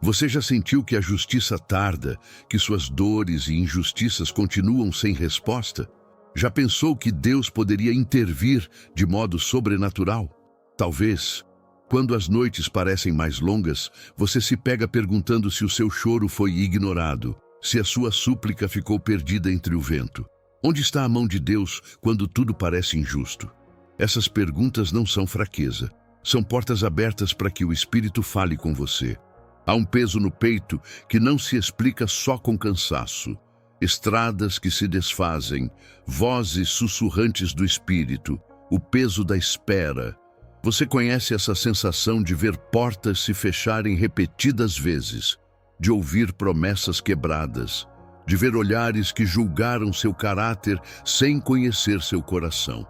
Você já sentiu que a justiça tarda, que suas dores e injustiças continuam sem resposta? Já pensou que Deus poderia intervir de modo sobrenatural? Talvez, quando as noites parecem mais longas, você se pega perguntando se o seu choro foi ignorado, se a sua súplica ficou perdida entre o vento. Onde está a mão de Deus quando tudo parece injusto? Essas perguntas não são fraqueza, são portas abertas para que o Espírito fale com você. Há um peso no peito que não se explica só com cansaço. Estradas que se desfazem, vozes sussurrantes do Espírito, o peso da espera. Você conhece essa sensação de ver portas se fecharem repetidas vezes, de ouvir promessas quebradas, de ver olhares que julgaram seu caráter sem conhecer seu coração.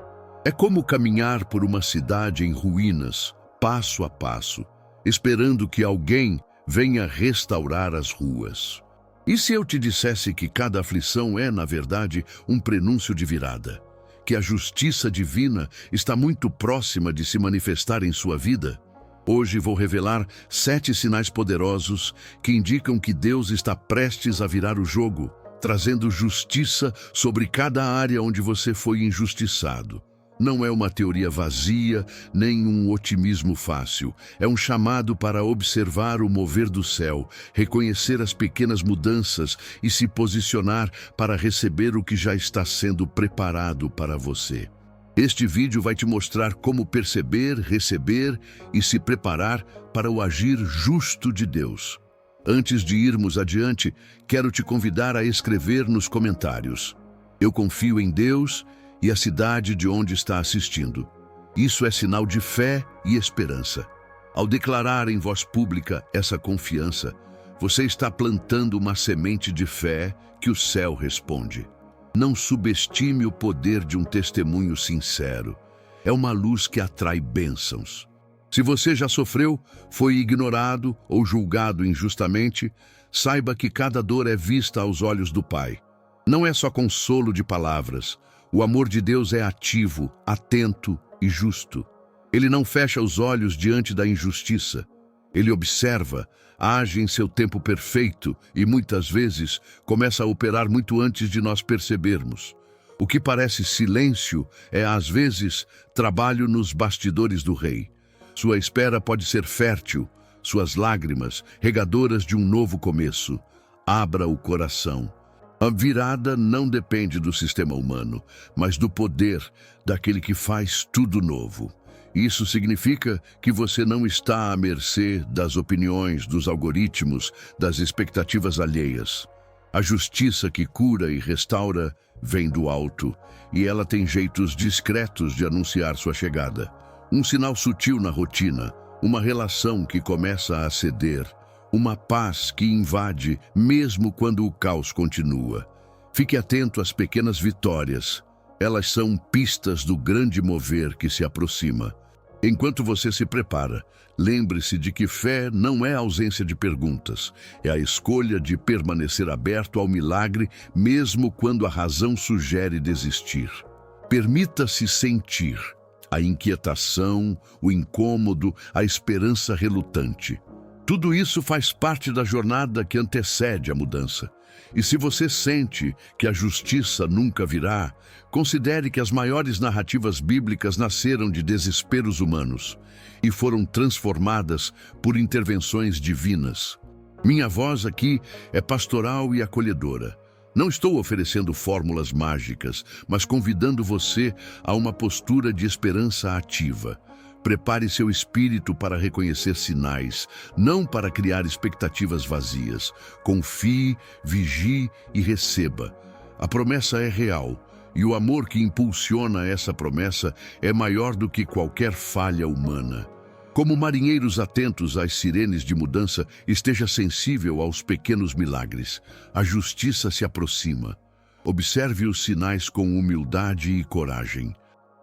É como caminhar por uma cidade em ruínas, passo a passo, esperando que alguém venha restaurar as ruas. E se eu te dissesse que cada aflição é, na verdade, um prenúncio de virada? Que a justiça divina está muito próxima de se manifestar em sua vida? Hoje vou revelar 7 sinais poderosos que indicam que Deus está prestes a virar o jogo, trazendo justiça sobre cada área onde você foi injustiçado. Não é uma teoria vazia, nem um otimismo fácil. É um chamado para observar o mover do céu, reconhecer as pequenas mudanças e se posicionar para receber o que já está sendo preparado para você. Este vídeo vai te mostrar como perceber, receber e se preparar para o agir justo de Deus. Antes de irmos adiante, quero te convidar a escrever nos comentários: eu confio em Deus e a cidade de onde está assistindo. Isso é sinal de fé e esperança. Ao declarar em voz pública essa confiança, você está plantando uma semente de fé que o céu responde. Não subestime o poder de um testemunho sincero. É uma luz que atrai bênçãos. Se você já sofreu, foi ignorado ou julgado injustamente, saiba que cada dor é vista aos olhos do Pai. Não é só consolo de palavras. O amor de Deus é ativo, atento e justo. Ele não fecha os olhos diante da injustiça. Ele observa, age em seu tempo perfeito e, muitas vezes, começa a operar muito antes de nós percebermos. O que parece silêncio é, às vezes, trabalho nos bastidores do rei. Sua espera pode ser fértil, suas lágrimas, regadoras de um novo começo. Abra o coração. A virada não depende do sistema humano, mas do poder daquele que faz tudo novo. Isso significa que você não está à mercê das opiniões, dos algoritmos, das expectativas alheias. A justiça que cura e restaura vem do alto, e ela tem jeitos discretos de anunciar sua chegada. Um sinal sutil na rotina, uma relação que começa a ceder, uma paz que invade mesmo quando o caos continua. Fique atento às pequenas vitórias. Elas são pistas do grande mover que se aproxima. Enquanto você se prepara, lembre-se de que fé não é ausência de perguntas. É a escolha de permanecer aberto ao milagre mesmo quando a razão sugere desistir. Permita-se sentir a inquietação, o incômodo, a esperança relutante. Tudo isso faz parte da jornada que antecede a mudança. E se você sente que a justiça nunca virá, considere que as maiores narrativas bíblicas nasceram de desesperos humanos e foram transformadas por intervenções divinas. Minha voz aqui é pastoral e acolhedora. Não estou oferecendo fórmulas mágicas, mas convidando você a uma postura de esperança ativa. Prepare seu espírito para reconhecer sinais, não para criar expectativas vazias. Confie, vigie e receba. A promessa é real, e o amor que impulsiona essa promessa é maior do que qualquer falha humana. Como marinheiros atentos às sirenes de mudança, esteja sensível aos pequenos milagres. A justiça se aproxima. Observe os sinais com humildade e coragem.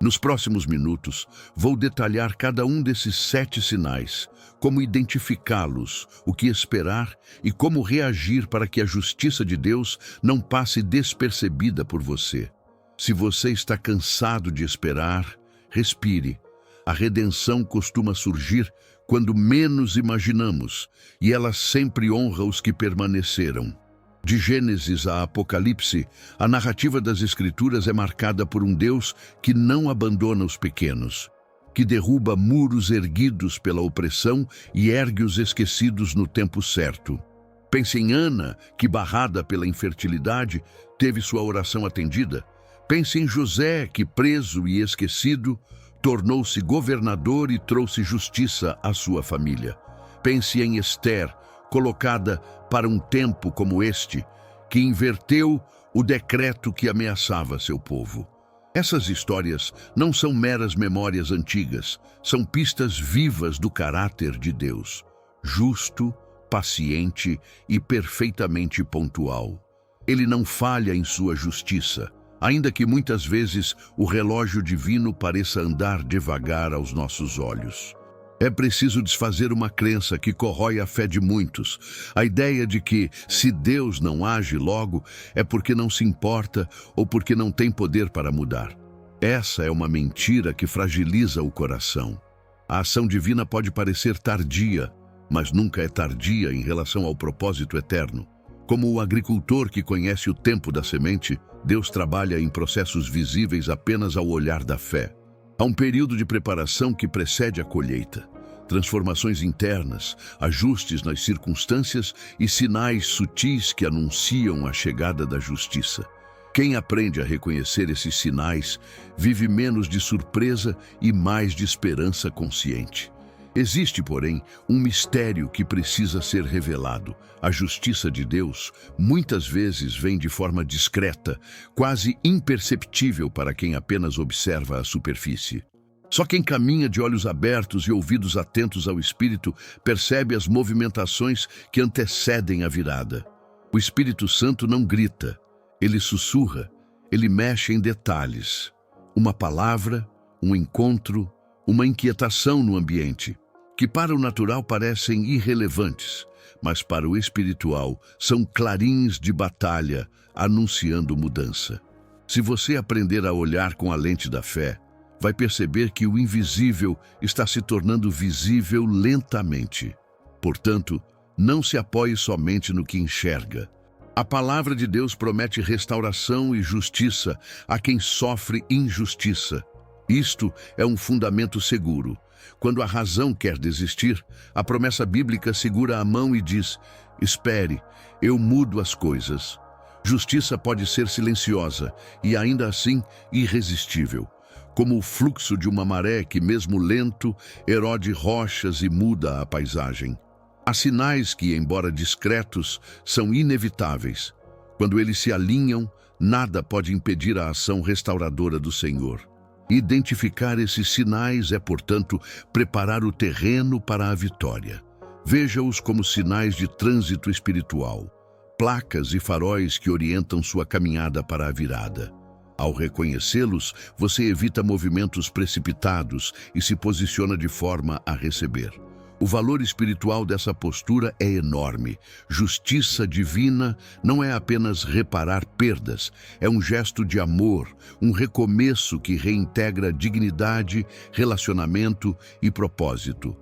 Nos próximos minutos, vou detalhar cada um desses 7 sinais, como identificá-los, o que esperar e como reagir para que a justiça de Deus não passe despercebida por você. Se você está cansado de esperar, respire. A redenção costuma surgir quando menos imaginamos, e ela sempre honra os que permaneceram. De Gênesis a Apocalipse, a narrativa das Escrituras é marcada por um Deus que não abandona os pequenos, que derruba muros erguidos pela opressão e ergue os esquecidos no tempo certo. Pense em Ana, que, barrada pela infertilidade, teve sua oração atendida. Pense em José, que, preso e esquecido, tornou-se governador e trouxe justiça à sua família. Pense em Ester, colocada para um tempo como este, que inverteu o decreto que ameaçava seu povo. Essas histórias não são meras memórias antigas, são pistas vivas do caráter de Deus, justo, paciente e perfeitamente pontual. Ele não falha em sua justiça, ainda que muitas vezes o relógio divino pareça andar devagar aos nossos olhos. É preciso desfazer uma crença que corrói a fé de muitos, a ideia de que, se Deus não age logo, é porque não se importa ou porque não tem poder para mudar. Essa é uma mentira que fragiliza o coração. A ação divina pode parecer tardia, mas nunca é tardia em relação ao propósito eterno. Como o agricultor que conhece o tempo da semente, Deus trabalha em processos visíveis apenas ao olhar da fé. Há um período de preparação que precede a colheita. Transformações internas, ajustes nas circunstâncias e sinais sutis que anunciam a chegada da justiça. Quem aprende a reconhecer esses sinais vive menos de surpresa e mais de esperança consciente. Existe, porém, um mistério que precisa ser revelado. A justiça de Deus muitas vezes vem de forma discreta, quase imperceptível para quem apenas observa a superfície. Só quem caminha de olhos abertos e ouvidos atentos ao Espírito percebe as movimentações que antecedem a virada. O Espírito Santo não grita, ele sussurra, ele mexe em detalhes. Uma palavra, um encontro, uma inquietação no ambiente, que para o natural parecem irrelevantes, mas para o espiritual são clarins de batalha anunciando mudança. Se você aprender a olhar com a lente da fé, vai perceber que o invisível está se tornando visível lentamente. Portanto, não se apoie somente no que enxerga. A palavra de Deus promete restauração e justiça a quem sofre injustiça. Isto é um fundamento seguro. Quando a razão quer desistir, a promessa bíblica segura a mão e diz: espere, eu mudo as coisas. Justiça pode ser silenciosa e ainda assim irresistível, como o fluxo de uma maré que, mesmo lento, erode rochas e muda a paisagem. Há sinais que, embora discretos, são inevitáveis. Quando eles se alinham, nada pode impedir a ação restauradora do Senhor. Identificar esses sinais é, portanto, preparar o terreno para a vitória. Veja-os como sinais de trânsito espiritual, placas e faróis que orientam sua caminhada para a virada. Ao reconhecê-los, você evita movimentos precipitados e se posiciona de forma a receber. O valor espiritual dessa postura é enorme. Justiça divina não é apenas reparar perdas, é um gesto de amor, um recomeço que reintegra dignidade, relacionamento e propósito.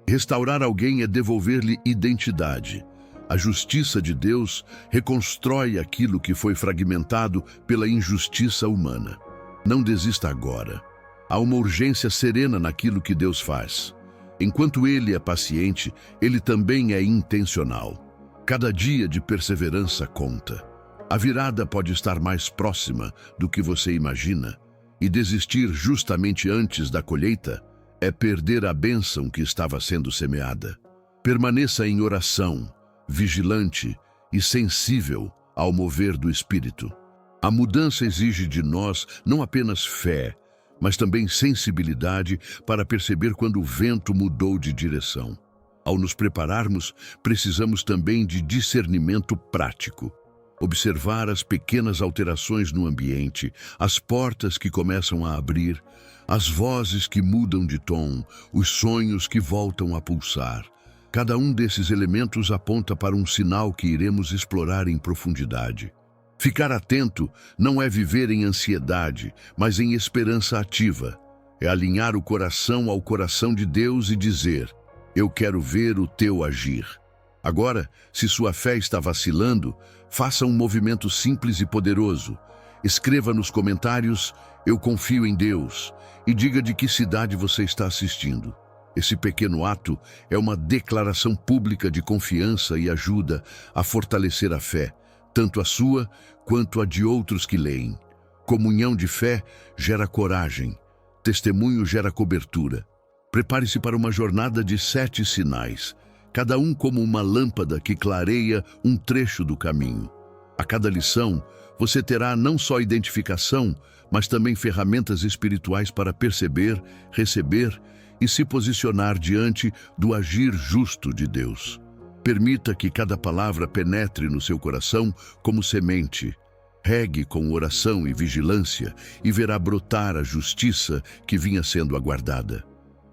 Restaurar alguém é devolver-lhe identidade. A justiça de Deus reconstrói aquilo que foi fragmentado pela injustiça humana. Não desista agora. Há uma urgência serena naquilo que Deus faz. Enquanto Ele é paciente, Ele também é intencional. Cada dia de perseverança conta. A virada pode estar mais próxima do que você imagina, e desistir justamente antes da colheita é perder a bênção que estava sendo semeada. Permaneça em oração, vigilante e sensível ao mover do Espírito. A mudança exige de nós não apenas fé, mas também sensibilidade para perceber quando o vento mudou de direção. Ao nos prepararmos, precisamos também de discernimento prático. Observar as pequenas alterações no ambiente, as portas que começam a abrir, as vozes que mudam de tom, os sonhos que voltam a pulsar. Cada um desses elementos aponta para um sinal que iremos explorar em profundidade. Ficar atento não é viver em ansiedade, mas em esperança ativa. É alinhar o coração ao coração de Deus e dizer: Eu quero ver o teu agir. Agora, se sua fé está vacilando, faça um movimento simples e poderoso. Escreva nos comentários, eu confio em Deus, e diga de que cidade você está assistindo. Esse pequeno ato é uma declaração pública de confiança e ajuda a fortalecer a fé, tanto a sua quanto a de outros que leem. Comunhão de fé gera coragem, testemunho gera cobertura. Prepare-se para uma jornada de 7 sinais, cada um como uma lâmpada que clareia um trecho do caminho. A cada lição, você terá não só identificação, mas também ferramentas espirituais para perceber, receber e se posicionar diante do agir justo de Deus. Permita que cada palavra penetre no seu coração como semente. Regue com oração e vigilância e verá brotar a justiça que vinha sendo aguardada.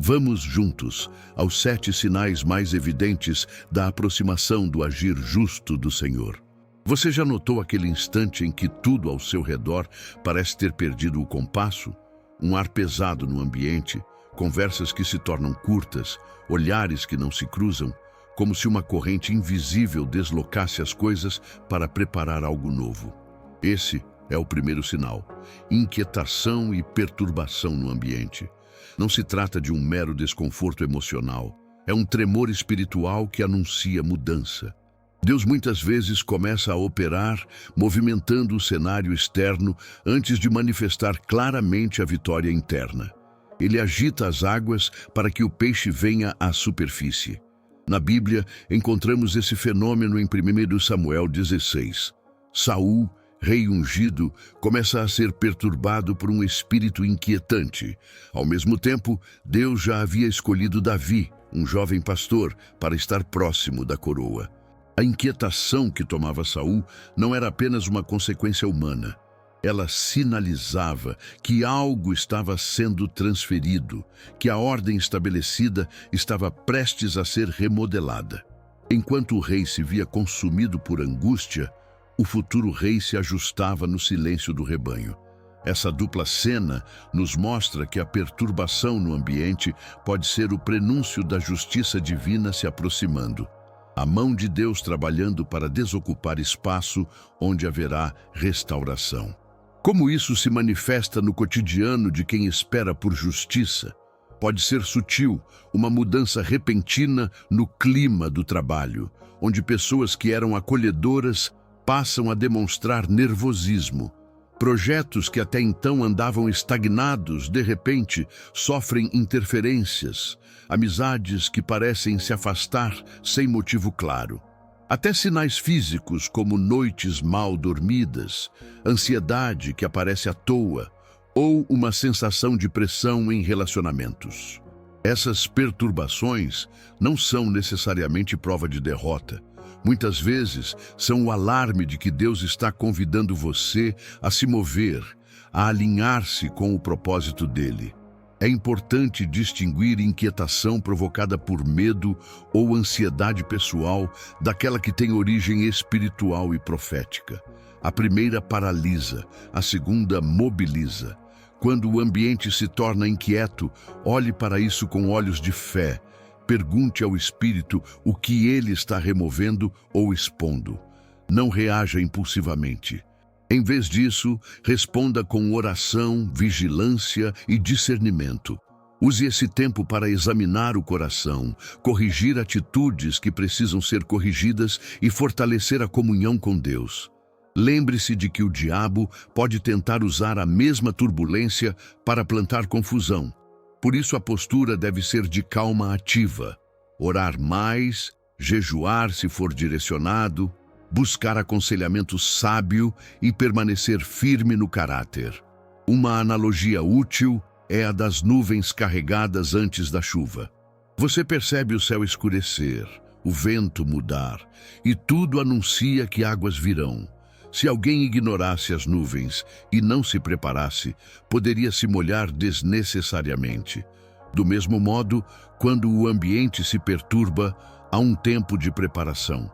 Vamos juntos aos 7 sinais mais evidentes da aproximação do agir justo do Senhor. Você já notou aquele instante em que tudo ao seu redor parece ter perdido o compasso? Um ar pesado no ambiente, conversas que se tornam curtas, olhares que não se cruzam, como se uma corrente invisível deslocasse as coisas para preparar algo novo. Esse é o primeiro sinal: inquietação e perturbação no ambiente. Não se trata de um mero desconforto emocional, é um tremor espiritual que anuncia mudança. Deus muitas vezes começa a operar, movimentando o cenário externo antes de manifestar claramente a vitória interna. Ele agita as águas para que o peixe venha à superfície. Na Bíblia, encontramos esse fenômeno em 1 Samuel 16. Saul, rei ungido, começa a ser perturbado por um espírito inquietante. Ao mesmo tempo, Deus já havia escolhido Davi, um jovem pastor, para estar próximo da coroa. A inquietação que tomava Saul não era apenas uma consequência humana. Ela sinalizava que algo estava sendo transferido, que a ordem estabelecida estava prestes a ser remodelada. Enquanto o rei se via consumido por angústia, o futuro rei se ajustava no silêncio do rebanho. Essa dupla cena nos mostra que a perturbação no ambiente pode ser o prenúncio da justiça divina se aproximando. A mão de Deus trabalhando para desocupar espaço onde haverá restauração. Como isso se manifesta no cotidiano de quem espera por justiça? Pode ser sutil, uma mudança repentina no clima do trabalho, onde pessoas que eram acolhedoras passam a demonstrar nervosismo. Projetos que até então andavam estagnados, de repente, sofrem interferências. Amizades que parecem se afastar sem motivo claro. Até sinais físicos como noites mal dormidas, ansiedade que aparece à toa ou uma sensação de pressão em relacionamentos. Essas perturbações não são necessariamente prova de derrota. Muitas vezes são o alarme de que Deus está convidando você a se mover, a alinhar-se com o propósito dele. É importante distinguir inquietação provocada por medo ou ansiedade pessoal daquela que tem origem espiritual e profética. A primeira paralisa, a segunda mobiliza. Quando o ambiente se torna inquieto, olhe para isso com olhos de fé. Pergunte ao Espírito o que ele está removendo ou expondo. Não reaja impulsivamente. Em vez disso, responda com oração, vigilância e discernimento. Use esse tempo para examinar o coração, corrigir atitudes que precisam ser corrigidas e fortalecer a comunhão com Deus. Lembre-se de que o diabo pode tentar usar a mesma turbulência para plantar confusão. Por isso a postura deve ser de calma ativa. Orar mais, jejuar se for direcionado, buscar aconselhamento sábio e permanecer firme no caráter. Uma analogia útil é a das nuvens carregadas antes da chuva. Você percebe o céu escurecer, o vento mudar, e tudo anuncia que águas virão. Se alguém ignorasse as nuvens e não se preparasse, poderia se molhar desnecessariamente. Do mesmo modo, quando o ambiente se perturba, há um tempo de preparação.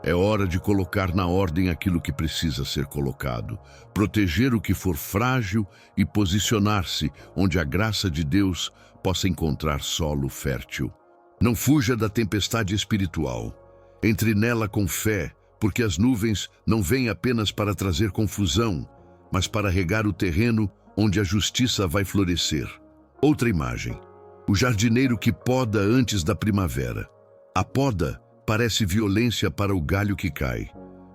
É hora de colocar na ordem aquilo que precisa ser colocado, proteger o que for frágil e posicionar-se onde a graça de Deus possa encontrar solo fértil. Não fuja da tempestade espiritual. Entre nela com fé, porque as nuvens não vêm apenas para trazer confusão, mas para regar o terreno onde a justiça vai florescer. Outra imagem. O jardineiro que poda antes da primavera. A poda parece violência para o galho que cai,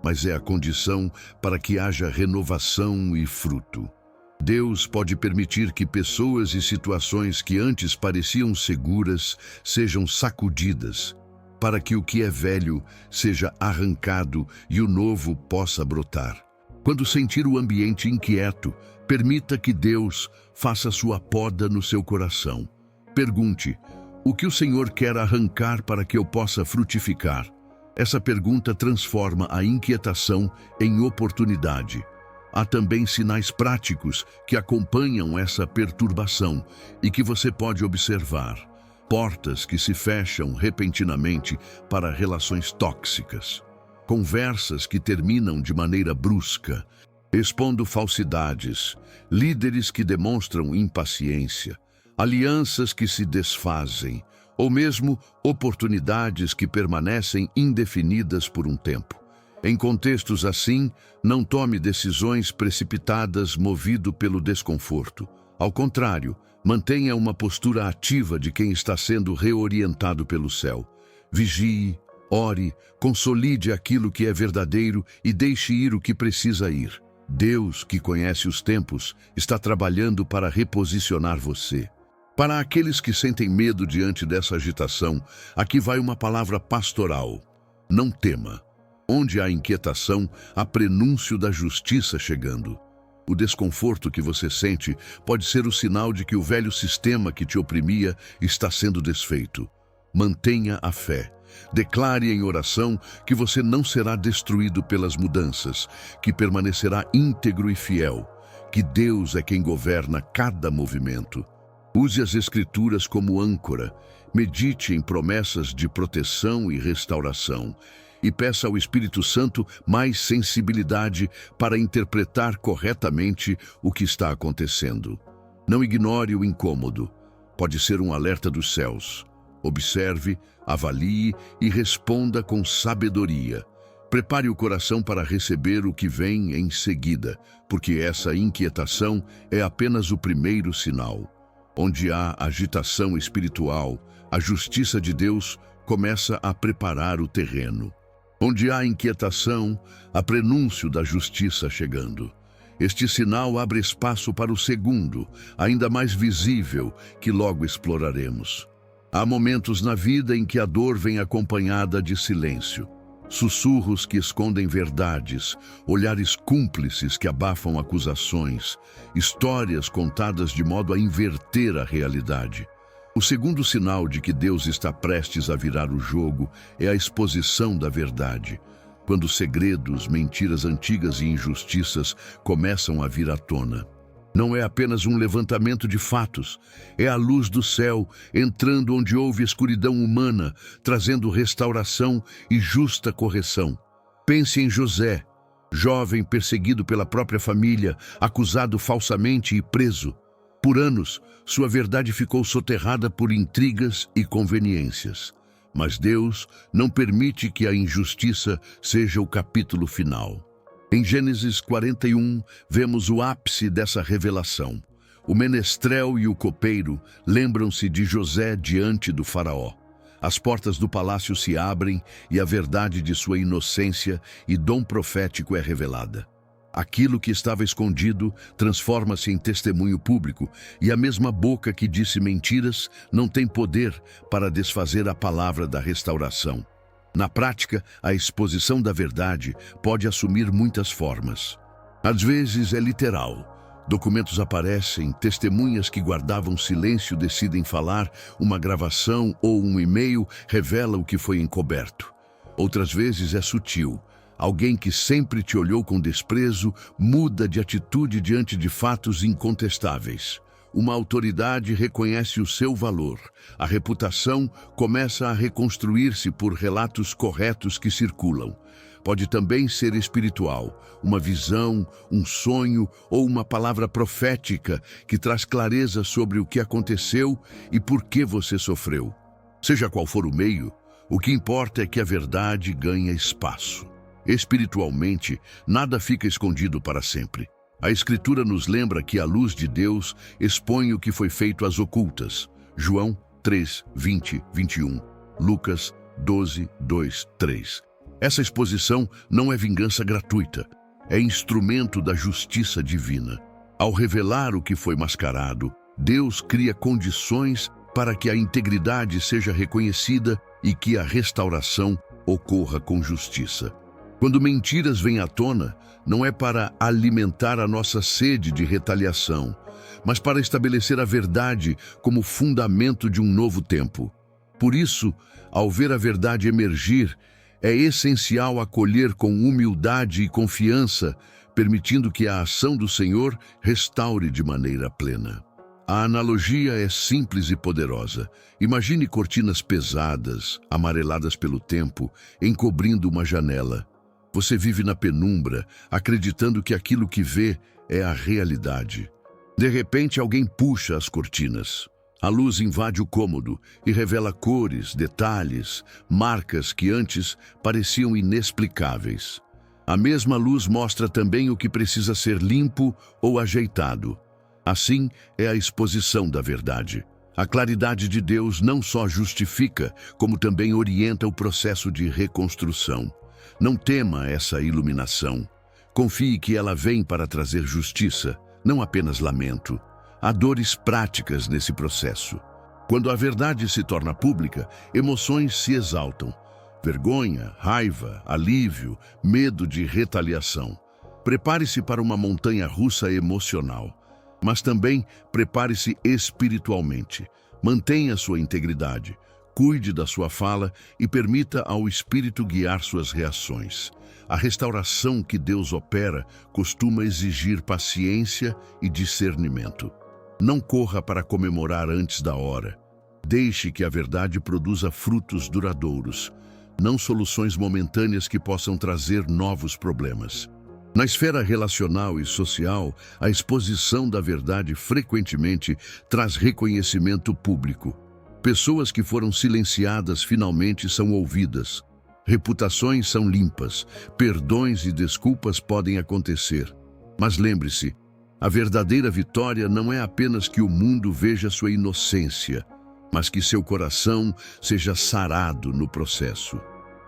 mas é a condição para que haja renovação e fruto. Deus pode permitir que pessoas e situações que antes pareciam seguras sejam sacudidas, para que o que é velho seja arrancado e o novo possa brotar. Quando sentir o ambiente inquieto, permita que Deus faça sua poda no seu coração. Pergunte: o que o Senhor quer arrancar para que eu possa frutificar? Essa pergunta transforma a inquietação em oportunidade. Há também sinais práticos que acompanham essa perturbação e que você pode observar. Portas que se fecham repentinamente para relações tóxicas. Conversas que terminam de maneira brusca, expondo falsidades. Líderes que demonstram impaciência. Alianças que se desfazem. Ou mesmo oportunidades que permanecem indefinidas por um tempo. Em contextos assim, não tome decisões precipitadas movido pelo desconforto. Ao contrário, mantenha uma postura ativa de quem está sendo reorientado pelo céu. Vigie, ore, consolide aquilo que é verdadeiro e deixe ir o que precisa ir. Deus, que conhece os tempos, está trabalhando para reposicionar você. Para aqueles que sentem medo diante dessa agitação, aqui vai uma palavra pastoral. Não tema. Onde há inquietação, há prenúncio da justiça chegando. O desconforto que você sente pode ser o sinal de que o velho sistema que te oprimia está sendo desfeito. Mantenha a fé. Declare em oração que você não será destruído pelas mudanças, que permanecerá íntegro e fiel, que Deus é quem governa cada movimento. Use as Escrituras como âncora, medite em promessas de proteção e restauração e peça ao Espírito Santo mais sensibilidade para interpretar corretamente o que está acontecendo. Não ignore o incômodo. Pode ser um alerta dos céus. Observe, avalie e responda com sabedoria. Prepare o coração para receber o que vem em seguida, porque essa inquietação é apenas o primeiro sinal. Onde há agitação espiritual, a justiça de Deus começa a preparar o terreno. Onde há inquietação, há prenúncio da justiça chegando. Este sinal abre espaço para o segundo, ainda mais visível, que logo exploraremos. Há momentos na vida em que a dor vem acompanhada de silêncio. Sussurros que escondem verdades, olhares cúmplices que abafam acusações, histórias contadas de modo a inverter a realidade. O segundo sinal de que Deus está prestes a virar o jogo é a exposição da verdade, quando segredos, mentiras antigas e injustiças começam a vir à tona. Não é apenas um levantamento de fatos, é a luz do céu entrando onde houve escuridão humana, trazendo restauração e justa correção. Pense em José, jovem perseguido pela própria família, acusado falsamente e preso. Por anos, sua verdade ficou soterrada por intrigas e conveniências. Mas Deus não permite que a injustiça seja o capítulo final. Em Gênesis 41, vemos o ápice dessa revelação. O menestrel e o copeiro lembram-se de José diante do faraó. As portas do palácio se abrem e a verdade de sua inocência e dom profético é revelada. Aquilo que estava escondido transforma-se em testemunho público, e a mesma boca que disse mentiras não tem poder para desfazer a palavra da restauração. Na prática, a exposição da verdade pode assumir muitas formas. Às vezes é literal. Documentos aparecem, testemunhas que guardavam silêncio decidem falar, uma gravação ou um e-mail revela o que foi encoberto. Outras vezes é sutil. Alguém que sempre te olhou com desprezo muda de atitude diante de fatos incontestáveis. Uma autoridade reconhece o seu valor. A reputação começa a reconstruir-se por relatos corretos que circulam. Pode também ser espiritual, uma visão, um sonho ou uma palavra profética que traz clareza sobre o que aconteceu e por que você sofreu. Seja qual for o meio, o que importa é que a verdade ganha espaço. Espiritualmente, nada fica escondido para sempre. A Escritura nos lembra que a luz de Deus expõe o que foi feito às ocultas. João 3, 20, 21. Lucas 12, 2, 3. Essa exposição não é vingança gratuita, é instrumento da justiça divina. Ao revelar o que foi mascarado, Deus cria condições para que a integridade seja reconhecida e que a restauração ocorra com justiça. Quando mentiras vêm à tona, não é para alimentar a nossa sede de retaliação, mas para estabelecer a verdade como fundamento de um novo tempo. Por isso, ao ver a verdade emergir, é essencial acolher com humildade e confiança, permitindo que a ação do Senhor restaure de maneira plena. A analogia é simples e poderosa. Imagine cortinas pesadas, amareladas pelo tempo, encobrindo uma janela. Você vive na penumbra, acreditando que aquilo que vê é a realidade. De repente, alguém puxa as cortinas. A luz invade o cômodo e revela cores, detalhes, marcas que antes pareciam inexplicáveis. A mesma luz mostra também o que precisa ser limpo ou ajeitado. Assim é a exposição da verdade. A claridade de Deus não só justifica, como também orienta o processo de reconstrução. Não tema essa iluminação. Confie que ela vem para trazer justiça, não apenas lamento. Há dores práticas nesse processo. Quando a verdade se torna pública, emoções se exaltam. Vergonha, raiva, alívio, medo de retaliação. Prepare-se para uma montanha-russa emocional. Mas também prepare-se espiritualmente. Mantenha sua integridade. Cuide da sua fala e permita ao Espírito guiar suas reações. A restauração que Deus opera costuma exigir paciência e discernimento. Não corra para comemorar antes da hora. Deixe que a verdade produza frutos duradouros, não soluções momentâneas que possam trazer novos problemas. Na esfera relacional e social, a exposição da verdade frequentemente traz reconhecimento público. Pessoas que foram silenciadas finalmente são ouvidas. Reputações são limpas. Perdões e desculpas podem acontecer. Mas lembre-se, a verdadeira vitória não é apenas que o mundo veja sua inocência, mas que seu coração seja sarado no processo.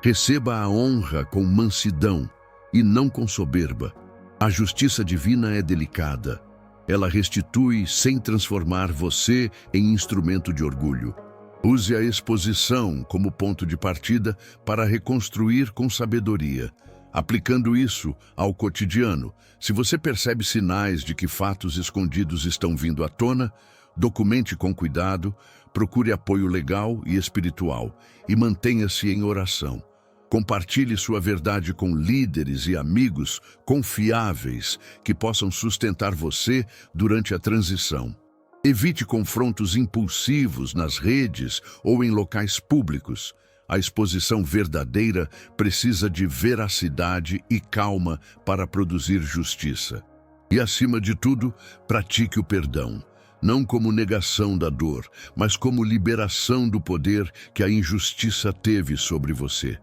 Receba a honra com mansidão e não com soberba. A justiça divina é delicada. Ela restitui sem transformar você em instrumento de orgulho. Use a exposição como ponto de partida para reconstruir com sabedoria. Aplicando isso ao cotidiano, se você percebe sinais de que fatos escondidos estão vindo à tona, documente com cuidado, procure apoio legal e espiritual e mantenha-se em oração. Compartilhe sua verdade com líderes e amigos confiáveis que possam sustentar você durante a transição. Evite confrontos impulsivos nas redes ou em locais públicos. A exposição verdadeira precisa de veracidade e calma para produzir justiça. E, acima de tudo, pratique o perdão, não como negação da dor, mas como liberação do poder que a injustiça teve sobre você.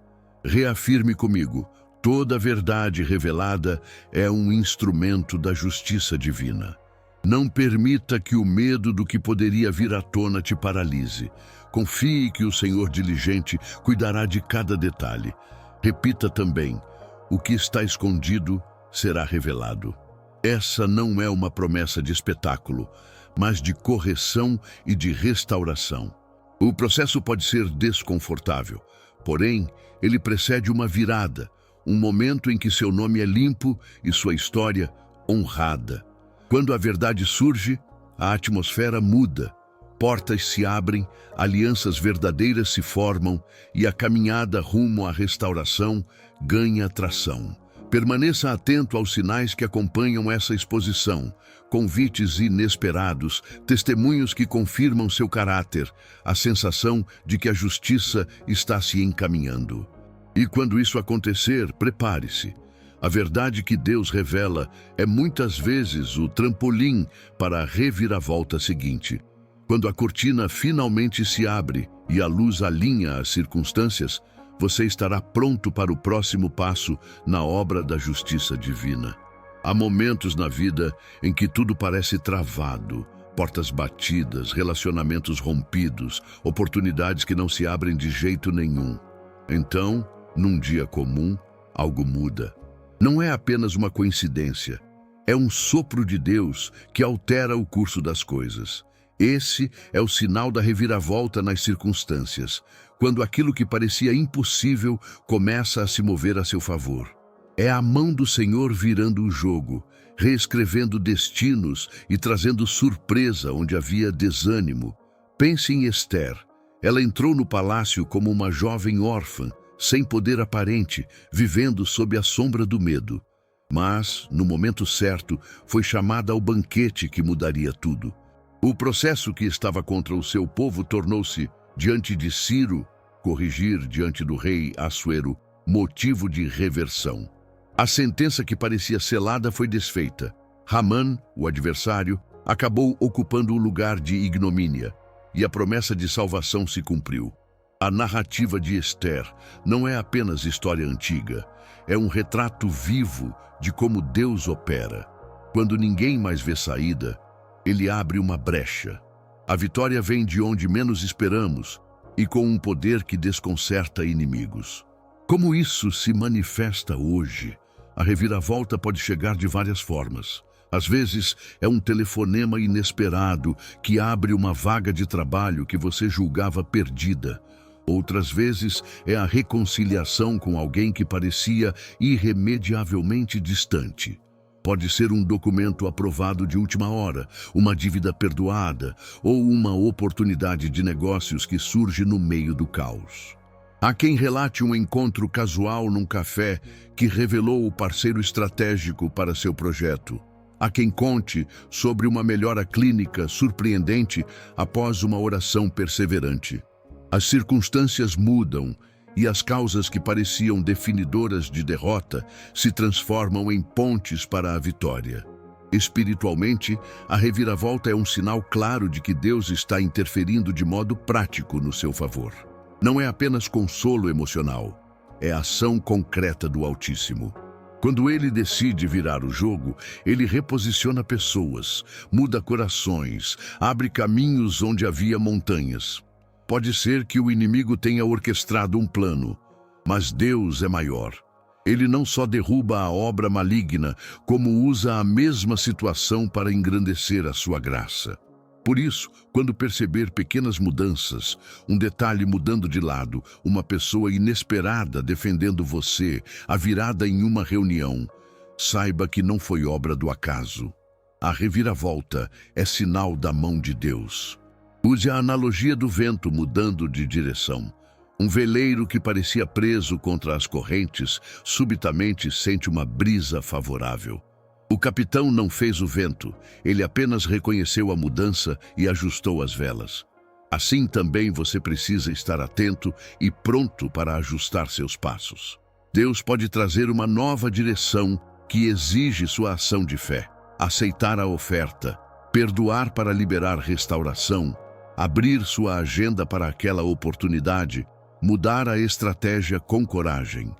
Reafirme comigo, toda a verdade revelada é um instrumento da justiça divina. Não permita que o medo do que poderia vir à tona te paralise. Confie que o Senhor diligente cuidará de cada detalhe. Repita também, o que está escondido será revelado. Essa não é uma promessa de espetáculo, mas de correção e de restauração. O processo pode ser desconfortável, porém, ele precede uma virada, um momento em que seu nome é limpo e sua história honrada. Quando a verdade surge, a atmosfera muda, portas se abrem, alianças verdadeiras se formam e a caminhada rumo à restauração ganha tração. Permaneça atento aos sinais que acompanham essa exposição, convites inesperados, testemunhos que confirmam seu caráter, a sensação de que a justiça está se encaminhando. E quando isso acontecer, prepare-se. A verdade que Deus revela é muitas vezes o trampolim para a reviravolta seguinte. Quando a cortina finalmente se abre e a luz alinha as circunstâncias, você estará pronto para o próximo passo na obra da justiça divina. Há momentos na vida em que tudo parece travado, portas batidas, relacionamentos rompidos, oportunidades que não se abrem de jeito nenhum. Então, num dia comum, algo muda. Não é apenas uma coincidência, é um sopro de Deus que altera o curso das coisas. Esse é o sinal da reviravolta nas circunstâncias, quando aquilo que parecia impossível começa a se mover a seu favor. É a mão do Senhor virando o jogo, reescrevendo destinos e trazendo surpresa onde havia desânimo. Pense em Esther. Ela entrou no palácio como uma jovem órfã, sem poder aparente, vivendo sob a sombra do medo. Mas, no momento certo, foi chamada ao banquete que mudaria tudo. O processo que estava contra o seu povo tornou-se, diante de Ciro, corrigir diante do rei Assuero, motivo de reversão. A sentença que parecia selada foi desfeita. Ramã, o adversário, acabou ocupando o lugar de ignomínia, e a promessa de salvação se cumpriu. A narrativa de Esther não é apenas história antiga, é um retrato vivo de como Deus opera. Quando ninguém mais vê saída, Ele abre uma brecha. A vitória vem de onde menos esperamos e com um poder que desconcerta inimigos. Como isso se manifesta hoje? A reviravolta pode chegar de várias formas. Às vezes, é um telefonema inesperado que abre uma vaga de trabalho que você julgava perdida. Outras vezes, é a reconciliação com alguém que parecia irremediavelmente distante. Pode ser um documento aprovado de última hora, uma dívida perdoada ou uma oportunidade de negócios que surge no meio do caos. Há quem relate um encontro casual num café que revelou o parceiro estratégico para seu projeto. Há quem conte sobre uma melhora clínica surpreendente após uma oração perseverante. As circunstâncias mudam e as causas que pareciam definidoras de derrota se transformam em pontes para a vitória. Espiritualmente, a reviravolta é um sinal claro de que Deus está interferindo de modo prático no seu favor. Não é apenas consolo emocional, é ação concreta do Altíssimo. Quando Ele decide virar o jogo, Ele reposiciona pessoas, muda corações, abre caminhos onde havia montanhas. Pode ser que o inimigo tenha orquestrado um plano, mas Deus é maior. Ele não só derruba a obra maligna, como usa a mesma situação para engrandecer a sua graça. Por isso, quando perceber pequenas mudanças, um detalhe mudando de lado, uma pessoa inesperada defendendo você, a virada em uma reunião, saiba que não foi obra do acaso. A reviravolta é sinal da mão de Deus. Use a analogia do vento mudando de direção. Um veleiro que parecia preso contra as correntes, subitamente sente uma brisa favorável. O capitão não fez o vento, ele apenas reconheceu a mudança e ajustou as velas. Assim também você precisa estar atento e pronto para ajustar seus passos. Deus pode trazer uma nova direção que exige sua ação de fé. Aceitar a oferta, perdoar para liberar restauração, abrir sua agenda para aquela oportunidade, mudar a estratégia com coragem.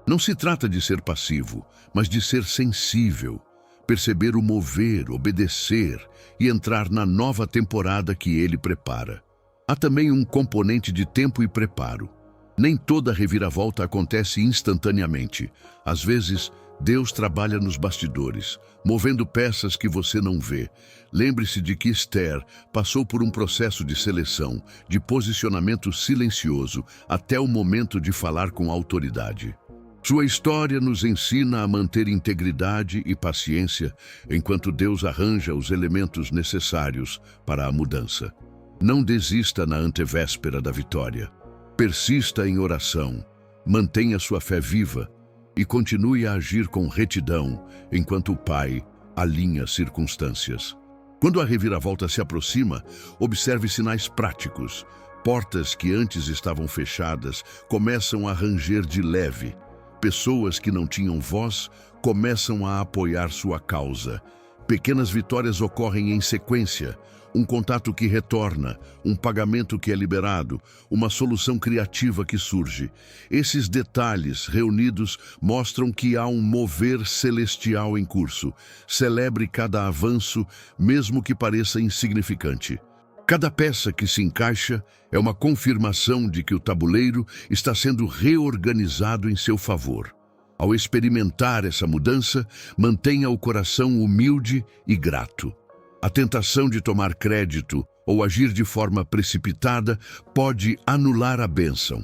Não se trata de ser passivo, mas de ser sensível, perceber o mover, obedecer e entrar na nova temporada que Ele prepara. Há também um componente de tempo e preparo. Nem toda reviravolta acontece instantaneamente. Às vezes, Deus trabalha nos bastidores, movendo peças que você não vê. Lembre-se de que Esther passou por um processo de seleção, de posicionamento silencioso, até o momento de falar com autoridade. Sua história nos ensina a manter integridade e paciência enquanto Deus arranja os elementos necessários para a mudança. Não desista na antevéspera da vitória. Persista em oração, mantenha sua fé viva e continue a agir com retidão enquanto o Pai alinha circunstâncias. Quando a reviravolta se aproxima, observe sinais práticos. Portas que antes estavam fechadas começam a ranger de leve. Pessoas que não tinham voz começam a apoiar sua causa. Pequenas vitórias ocorrem em sequência. um contato que retorna, um pagamento que é liberado, uma solução criativa que surge. Esses detalhes reunidos mostram que há um mover celestial em curso. Celebre cada avanço, mesmo que pareça insignificante. Cada peça que se encaixa é uma confirmação de que o tabuleiro está sendo reorganizado em seu favor. Ao experimentar essa mudança, mantenha o coração humilde e grato. A tentação de tomar crédito ou agir de forma precipitada pode anular a bênção.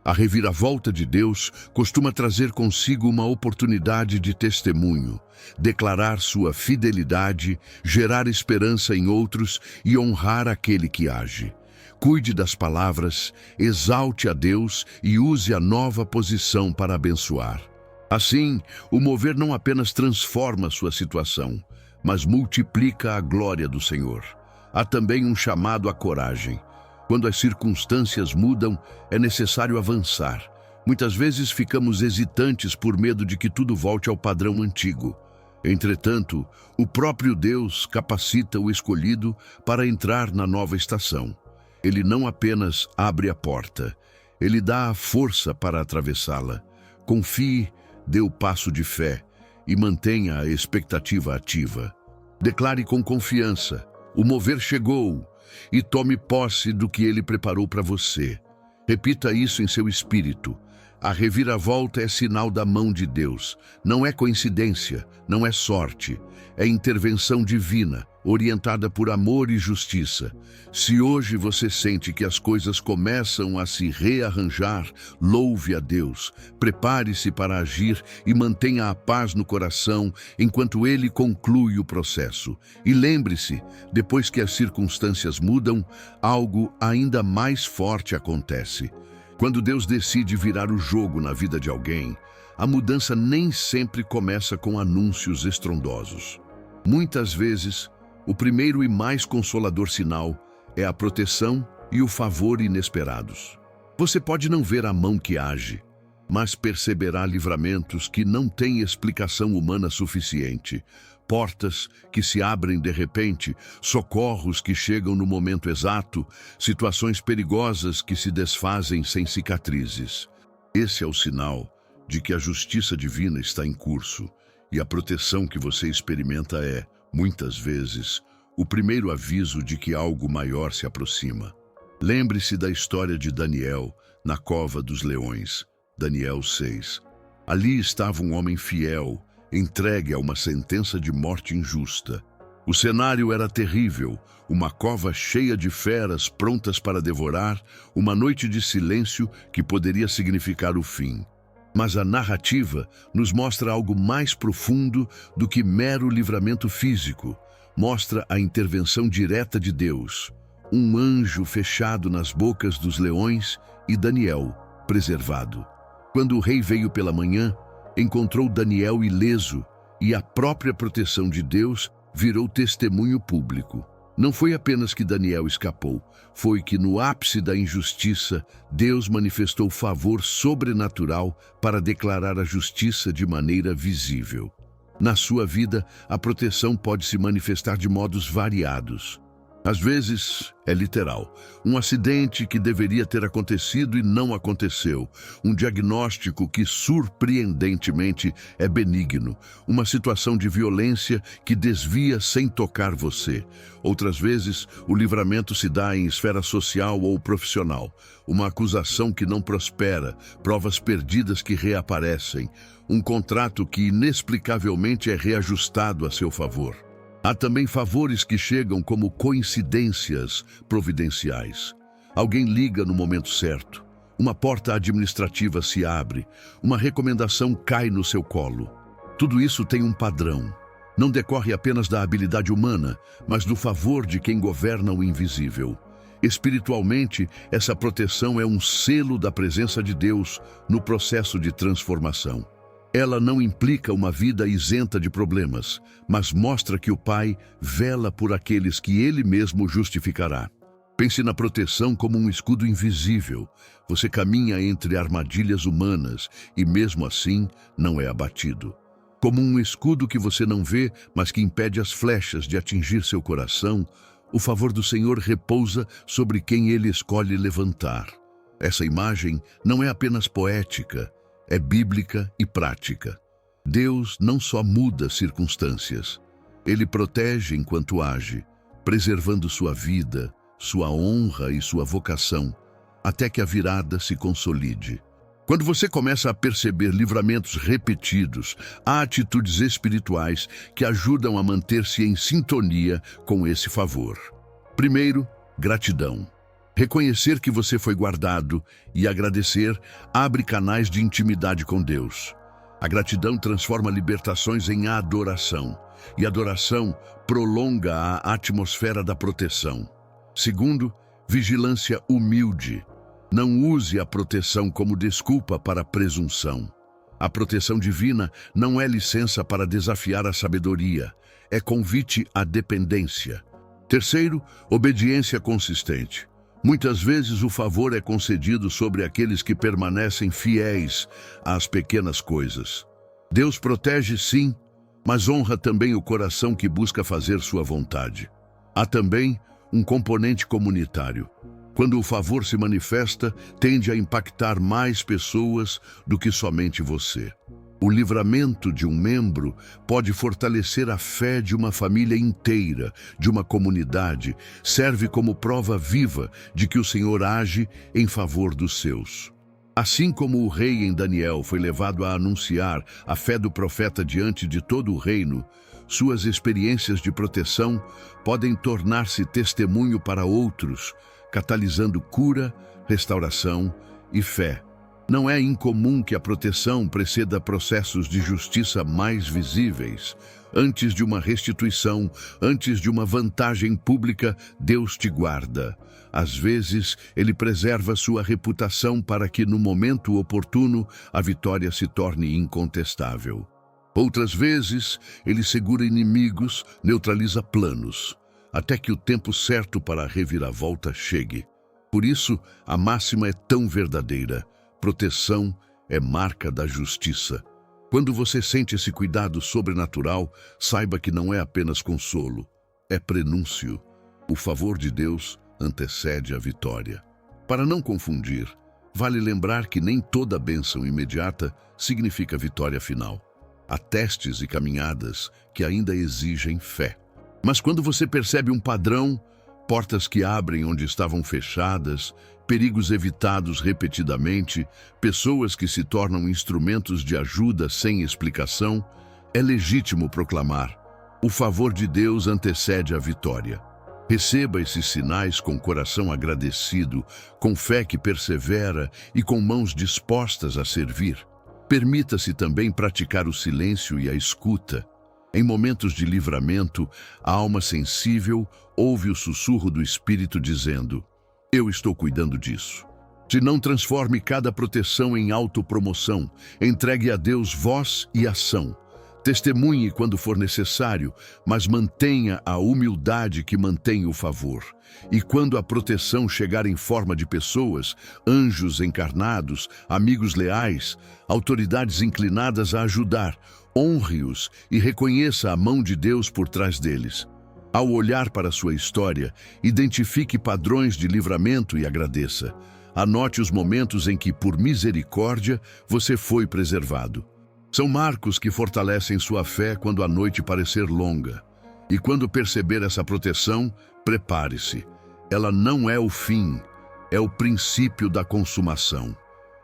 A reviravolta de Deus costuma trazer consigo uma oportunidade de testemunho, declarar sua fidelidade, gerar esperança em outros e honrar aquele que age. Cuide das palavras, exalte a Deus e use a nova posição para abençoar. Assim, o mover não apenas transforma sua situação, mas multiplica a glória do Senhor. Há também um chamado à coragem. Quando as circunstâncias mudam, é necessário avançar. Muitas vezes ficamos hesitantes por medo de que tudo volte ao padrão antigo. Entretanto, o próprio Deus capacita o escolhido para entrar na nova estação. Ele não apenas abre a porta, ele dá a força para atravessá-la. Confie, dê o passo de fé e mantenha a expectativa ativa. Declare com confiança: o mover chegou, e tome posse do que ele preparou para você. Repita isso em seu espírito. A reviravolta é sinal da mão de Deus. Não é coincidência, não é sorte. É intervenção divina, orientada por amor e justiça. Se hoje você sente que as coisas começam a se rearranjar, louve a Deus. Prepare-se para agir e mantenha a paz no coração enquanto Ele conclui o processo. E lembre-se, depois que as circunstâncias mudam, algo ainda mais forte acontece. Quando Deus decide virar o jogo na vida de alguém, a mudança nem sempre começa com anúncios estrondosos. Muitas vezes, o primeiro e mais consolador sinal é a proteção e o favor inesperados. Você pode não ver a mão que age, mas perceberá livramentos que não têm explicação humana suficiente. Portas que se abrem de repente, socorros que chegam no momento exato, situações perigosas que se desfazem sem cicatrizes. Esse é o sinal de que a justiça divina está em curso, e a proteção que você experimenta é, muitas vezes, o primeiro aviso de que algo maior se aproxima. Lembre-se da história de Daniel na cova dos leões, Daniel 6. Ali estava um homem fiel, entregue a uma sentença de morte injusta. O cenário era terrível, uma cova cheia de feras prontas para devorar, uma noite de silêncio que poderia significar o fim. Mas a narrativa nos mostra algo mais profundo do que mero livramento físico. Mostra a intervenção direta de Deus. Um anjo fechado nas bocas dos leões e Daniel preservado. Quando o rei veio pela manhã, encontrou Daniel ileso, e a própria proteção de Deus virou testemunho público. Não foi apenas que Daniel escapou, foi que no ápice da injustiça, Deus manifestou favor sobrenatural para declarar a justiça de maneira visível. Na sua vida, a proteção pode se manifestar de modos variados. Às vezes, é literal. Um acidente que deveria ter acontecido e não aconteceu. Um diagnóstico que, surpreendentemente, é benigno. Uma situação de violência que desvia sem tocar você. Outras vezes, o livramento se dá em esfera social ou profissional. Uma acusação que não prospera, provas perdidas que reaparecem. Um contrato que, inexplicavelmente, é reajustado a seu favor. Há também favores que chegam como coincidências providenciais. Alguém liga no momento certo, uma porta administrativa se abre, uma recomendação cai no seu colo. Tudo isso tem um padrão. Não decorre apenas da habilidade humana, mas do favor de quem governa o invisível. Espiritualmente, essa proteção é um selo da presença de Deus no processo de transformação. Ela não implica uma vida isenta de problemas, mas mostra que o Pai vela por aqueles que Ele mesmo justificará. Pense na proteção como um escudo invisível. Você caminha entre armadilhas humanas e, mesmo assim, não é abatido. Como um escudo que você não vê, mas que impede as flechas de atingir seu coração, O favor do Senhor repousa sobre quem Ele escolhe levantar. Essa imagem não é apenas poética, é bíblica e prática. Deus não só muda circunstâncias, Ele protege enquanto age, preservando sua vida, sua honra e sua vocação, até que a virada se consolide. Quando você começa a perceber livramentos repetidos, há atitudes espirituais que ajudam a manter-se em sintonia com esse favor. Primeiro, gratidão. Reconhecer que você foi guardado e agradecer abre canais de intimidade com Deus. A gratidão transforma libertações em adoração, e adoração prolonga a atmosfera da proteção. Segundo, vigilância humilde. Não use a proteção como desculpa para a presunção. A proteção divina não é licença para desafiar a sabedoria, é convite à dependência. Terceiro, obediência consistente. Muitas vezes o favor é concedido sobre aqueles que permanecem fiéis às pequenas coisas. Deus protege sim, mas honra também o coração que busca fazer sua vontade. Há também um componente comunitário. Quando o favor se manifesta, tende a impactar mais pessoas do que somente você. O livramento de um membro pode fortalecer a fé de uma família inteira, de uma comunidade, serve como prova viva de que o Senhor age em favor dos seus. Assim como o rei em Daniel foi levado a anunciar a fé do profeta diante de todo o reino, suas experiências de proteção podem tornar-se testemunho para outros, catalisando cura, restauração e fé. Não é incomum que a proteção preceda processos de justiça mais visíveis. Antes de uma restituição, antes de uma vantagem pública, Deus te guarda. Às vezes, Ele preserva sua reputação para que, no momento oportuno, a vitória se torne incontestável. Outras vezes, Ele segura inimigos, neutraliza planos, até que o tempo certo para a reviravolta chegue. Por isso, a máxima é tão verdadeira. Proteção é marca da justiça. Quando você sente esse cuidado sobrenatural, saiba que não é apenas consolo, é prenúncio. O favor de Deus antecede a vitória. Para não confundir, vale lembrar que nem toda bênção imediata significa vitória final. Há testes e caminhadas que ainda exigem fé. Mas quando você percebe um padrão, portas que abrem onde estavam fechadas, perigos evitados repetidamente, pessoas que se tornam instrumentos de ajuda sem explicação, é legítimo proclamar: o favor de Deus antecede a vitória. Receba esses sinais com coração agradecido, com fé que persevera e com mãos dispostas a servir. Permita-se também praticar o silêncio e a escuta. Em momentos de livramento, a alma sensível ouve o sussurro do Espírito dizendo: eu estou cuidando disso. Se não transforme cada proteção em autopromoção, entregue a Deus voz e ação. Testemunhe quando for necessário, mas mantenha a humildade que mantém o favor. E quando a proteção chegar em forma de pessoas, anjos encarnados, amigos leais, autoridades inclinadas a ajudar, honre-os e reconheça a mão de Deus por trás deles. Ao olhar para sua história, identifique padrões de livramento e agradeça. Anote os momentos em que, por misericórdia, você foi preservado. São marcos que fortalecem sua fé quando a noite parecer longa. E quando perceber essa proteção, prepare-se. Ela não é o fim, é o princípio da consumação.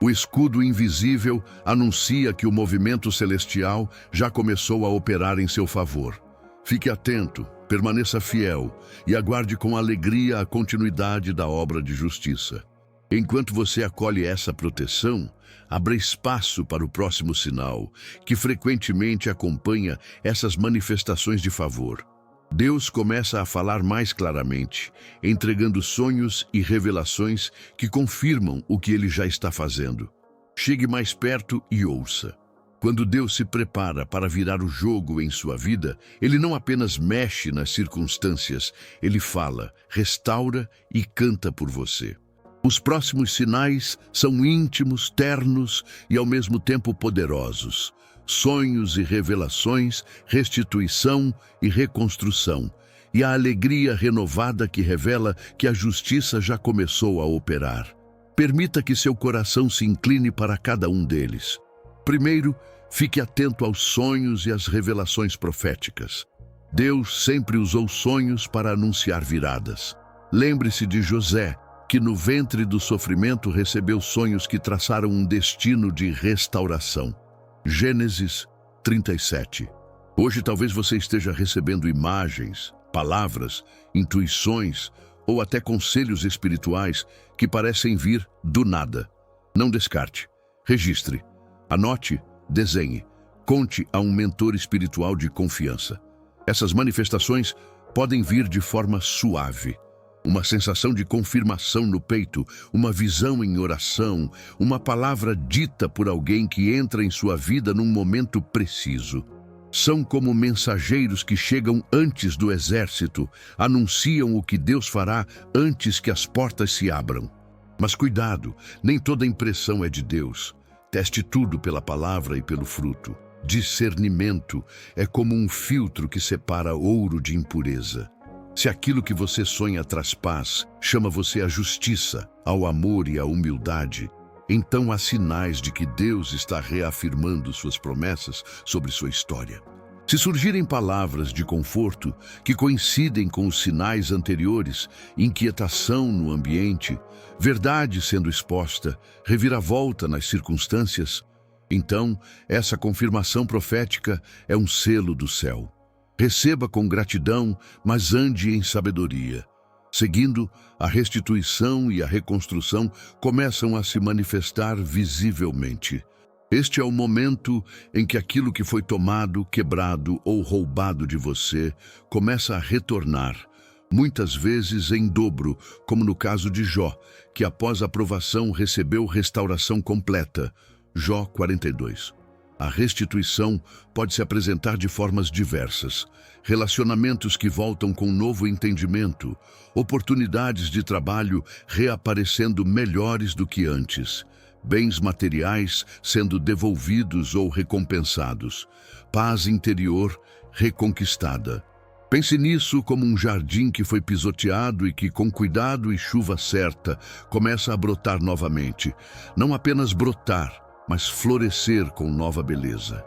O escudo invisível anuncia que o movimento celestial já começou a operar em seu favor. Fique atento, permaneça fiel e aguarde com alegria a continuidade da obra de justiça. Enquanto você acolhe essa proteção, abra espaço para o próximo sinal, que frequentemente acompanha essas manifestações de favor. Deus começa a falar mais claramente, entregando sonhos e revelações que confirmam o que Ele já está fazendo. Chegue mais perto e ouça. Quando Deus se prepara para virar o jogo em sua vida, Ele não apenas mexe nas circunstâncias, Ele fala, restaura e canta por você. Os próximos sinais são íntimos, ternos e ao mesmo tempo poderosos. Sonhos e revelações, restituição e reconstrução. e a alegria renovada que revela que a justiça já começou a operar. Permita que seu coração se incline para cada um deles. Primeiro, fique atento aos sonhos e às revelações proféticas. Deus sempre usou sonhos para anunciar viradas. Lembre-se de José, que no ventre do sofrimento recebeu sonhos que traçaram um destino de restauração. Gênesis 37. Hoje talvez você esteja recebendo imagens, palavras, intuições ou até conselhos espirituais que parecem vir do nada. Não descarte. Registre. Anote, desenhe. Conte a um mentor espiritual de confiança. Essas manifestações podem vir de forma suave. Uma sensação de confirmação no peito, uma visão em oração, uma palavra dita por alguém que entra em sua vida num momento preciso. São como mensageiros que chegam antes do exército, anunciam o que Deus fará antes que as portas se abram. Mas cuidado, nem toda impressão é de Deus. Teste tudo pela palavra e pelo fruto. Discernimento é como um filtro que separa ouro de impureza. Se aquilo que você sonha traz paz, chama você à justiça, ao amor e à humildade, então há sinais de que Deus está reafirmando suas promessas sobre sua história. Se surgirem palavras de conforto que coincidem com os sinais anteriores, inquietação no ambiente, verdade sendo exposta, reviravolta nas circunstâncias, então essa confirmação profética é um selo do céu. Receba com gratidão, mas ande em sabedoria. Seguindo, a restituição e a reconstrução começam a se manifestar visivelmente. Este é o momento em que aquilo que foi tomado, quebrado ou roubado de você começa a retornar, muitas vezes em dobro, como no caso de Jó, que após a provação recebeu restauração completa. Jó 42. A restituição pode se apresentar de formas diversas. Relacionamentos que voltam com novo entendimento, oportunidades de trabalho reaparecendo melhores do que antes, bens materiais sendo devolvidos ou recompensados, paz interior reconquistada. Pense nisso como um jardim que foi pisoteado e que, com cuidado e chuva certa, começa a brotar novamente. Não apenas brotar, mas florescer com nova beleza.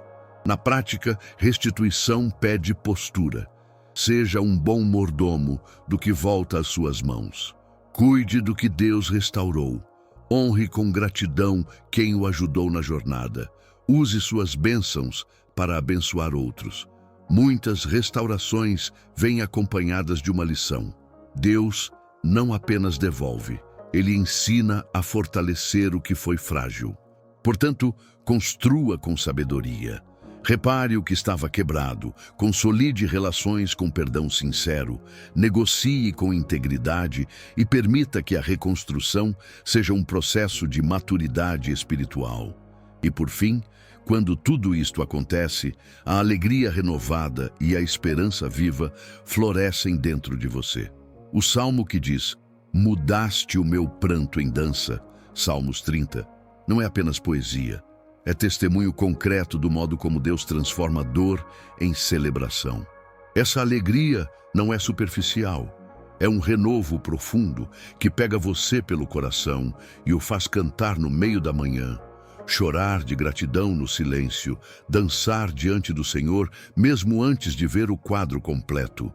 Na prática, restituição pede postura. Seja um bom mordomo do que volta às suas mãos. Cuide do que Deus restaurou. Honre com gratidão quem o ajudou na jornada. Use suas bênçãos para abençoar outros. Muitas restaurações vêm acompanhadas de uma lição. Deus não apenas devolve, Ele ensina a fortalecer o que foi frágil. Portanto, construa com sabedoria. Repare o que estava quebrado, consolide relações com perdão sincero, negocie com integridade e permita que a reconstrução seja um processo de maturidade espiritual. E por fim, quando tudo isto acontece, a alegria renovada e a esperança viva florescem dentro de você. O salmo que diz, "Mudaste o meu pranto em dança", Salmos 30, não é apenas poesia, é testemunho concreto do modo como Deus transforma a dor em celebração. Essa alegria não é superficial, é um renovo profundo que pega você pelo coração e o faz cantar no meio da manhã, chorar de gratidão no silêncio, dançar diante do Senhor mesmo antes de ver o quadro completo.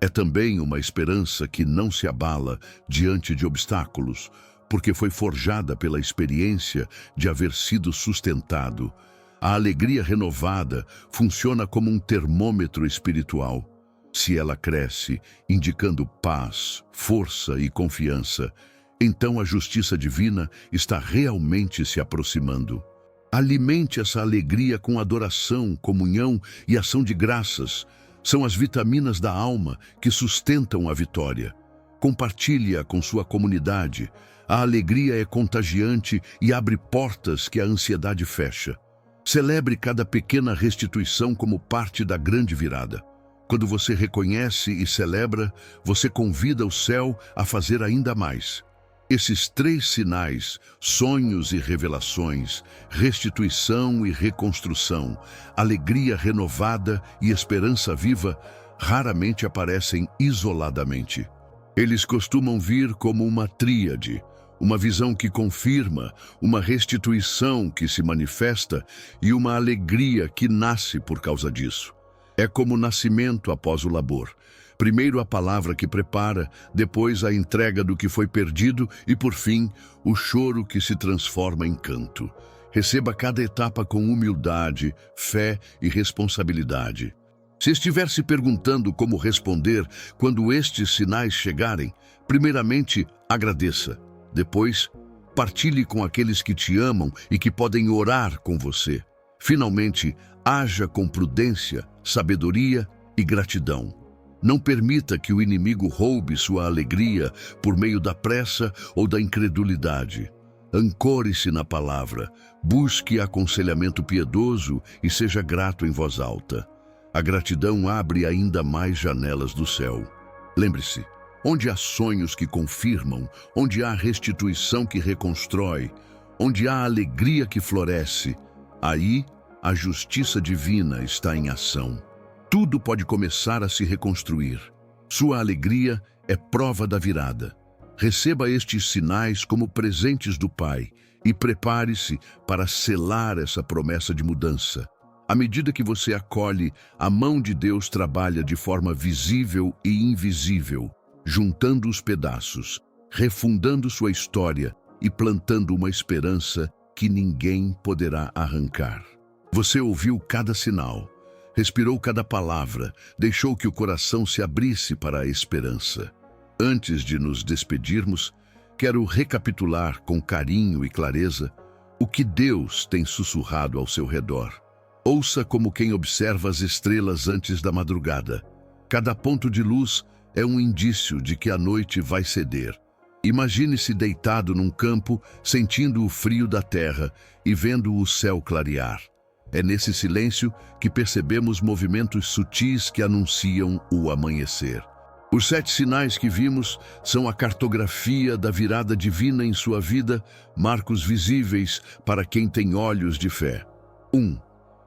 É também uma esperança que não se abala diante de obstáculos, porque foi forjada pela experiência de haver sido sustentado. A alegria renovada funciona como um termômetro espiritual. Se ela cresce, indicando paz, força e confiança, então a justiça divina está realmente se aproximando. Alimente essa alegria com adoração, comunhão e ação de graças. São as vitaminas da alma que sustentam a vitória. Compartilhe-a com sua comunidade. A alegria é contagiante e abre portas que a ansiedade fecha. Celebre cada pequena restituição como parte da grande virada. Quando você reconhece e celebra, você convida o céu a fazer ainda mais. Esses três sinais, sonhos e revelações, restituição e reconstrução, alegria renovada e esperança viva, raramente aparecem isoladamente. Eles costumam vir como uma tríade, uma visão que confirma, uma restituição que se manifesta e uma alegria que nasce por causa disso. É como o nascimento após o labor. Primeiro a palavra que prepara, depois a entrega do que foi perdido e, por fim, o choro que se transforma em canto. Receba cada etapa com humildade, fé e responsabilidade. Se estiver se perguntando como responder quando estes sinais chegarem, primeiramente, agradeça. Depois, partilhe com aqueles que te amam e que podem orar com você. Finalmente, haja com prudência, sabedoria e gratidão. Não permita que o inimigo roube sua alegria por meio da pressa ou da incredulidade. Ancore-se na palavra, busque aconselhamento piedoso e seja grato em voz alta. A gratidão abre ainda mais janelas do céu. Lembre-se, onde há sonhos que confirmam, onde há restituição que reconstrói, onde há alegria que floresce, aí a justiça divina está em ação. Tudo pode começar a se reconstruir. Sua alegria é prova da virada. Receba estes sinais como presentes do Pai e prepare-se para selar essa promessa de mudança. À medida que você acolhe, a mão de Deus trabalha de forma visível e invisível, juntando os pedaços, refundando sua história e plantando uma esperança que ninguém poderá arrancar. Você ouviu cada sinal, respirou cada palavra, deixou que o coração se abrisse para a esperança. Antes de nos despedirmos, quero recapitular com carinho e clareza o que Deus tem sussurrado ao seu redor. Ouça como quem observa as estrelas antes da madrugada. Cada ponto de luz é um indício de que a noite vai ceder. Imagine-se deitado num campo, sentindo o frio da terra e vendo o céu clarear. É nesse silêncio que percebemos movimentos sutis que anunciam o amanhecer. Os 7 sinais que vimos são a cartografia da virada divina em sua vida, marcos visíveis para quem tem olhos de fé. 1.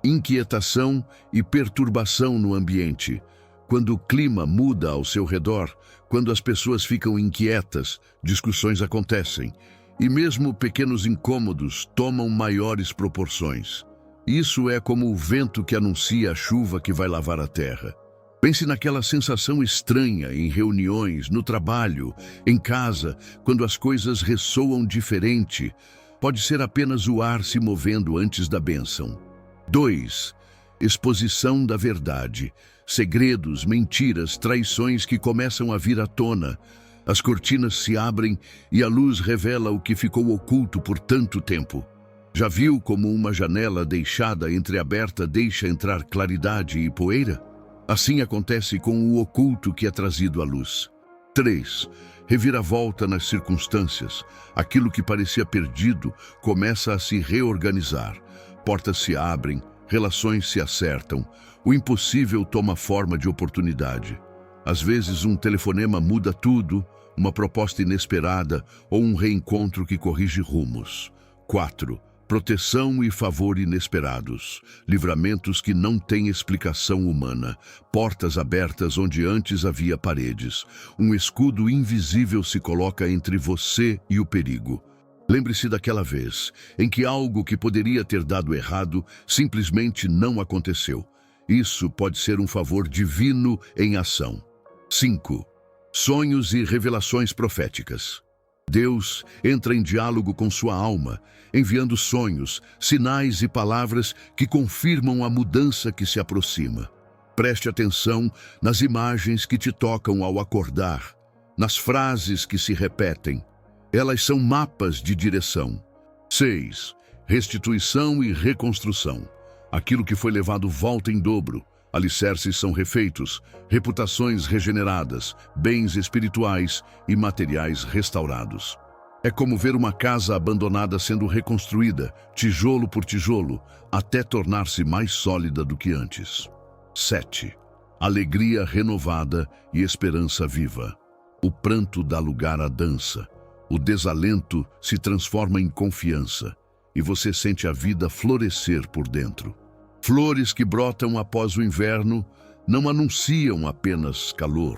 Inquietação e perturbação no ambiente. Quando o clima muda ao seu redor, quando as pessoas ficam inquietas, discussões acontecem, e mesmo pequenos incômodos tomam maiores proporções. Isso é como o vento que anuncia a chuva que vai lavar a terra. Pense naquela sensação estranha em reuniões, no trabalho, em casa, quando as coisas ressoam diferente. Pode ser apenas o ar se movendo antes da bênção. 2. Exposição da verdade. Segredos, mentiras, traições que começam a vir à tona. As cortinas se abrem e a luz revela o que ficou oculto por tanto tempo. Já viu como uma janela deixada entreaberta deixa entrar claridade e poeira? Assim acontece com o oculto que é trazido à luz. 3. Reviravolta nas circunstâncias. Aquilo que parecia perdido começa a se reorganizar. Portas se abrem, relações se acertam. O impossível toma forma de oportunidade. Às vezes um telefonema muda tudo, uma proposta inesperada ou um reencontro que corrige rumos. 4. Proteção e favor inesperados, livramentos que não têm explicação humana, portas abertas onde antes havia paredes. Um escudo invisível se coloca entre você e o perigo. Lembre-se daquela vez em que algo que poderia ter dado errado simplesmente não aconteceu. Isso pode ser um favor divino em ação. 5. Sonhos e revelações proféticas. Deus entra em diálogo com sua alma, enviando sonhos, sinais e palavras que confirmam a mudança que se aproxima. Preste atenção nas imagens que te tocam ao acordar, nas frases que se repetem. Elas são mapas de direção. 6. Restituição e reconstrução. Aquilo que foi levado volta em dobro. Alicerces são refeitos, reputações regeneradas, bens espirituais e materiais restaurados. É como ver uma casa abandonada sendo reconstruída, tijolo por tijolo, até tornar-se mais sólida do que antes. 7. Alegria renovada e esperança viva. O pranto dá lugar à dança. O desalento se transforma em confiança e você sente a vida florescer por dentro. Flores que brotam após o inverno, não anunciam apenas calor,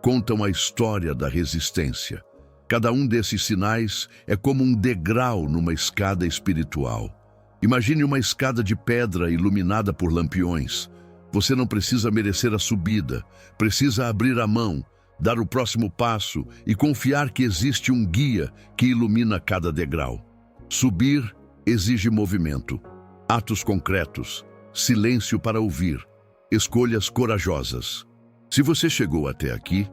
contam a história da resistência. Cada um desses sinais é como um degrau numa escada espiritual. Imagine uma escada de pedra iluminada por lampiões. Você não precisa merecer a subida, precisa abrir a mão, dar o próximo passo e confiar que existe um guia que ilumina cada degrau. Subir exige movimento, atos concretos, silêncio para ouvir, escolhas corajosas. Se você chegou até aqui,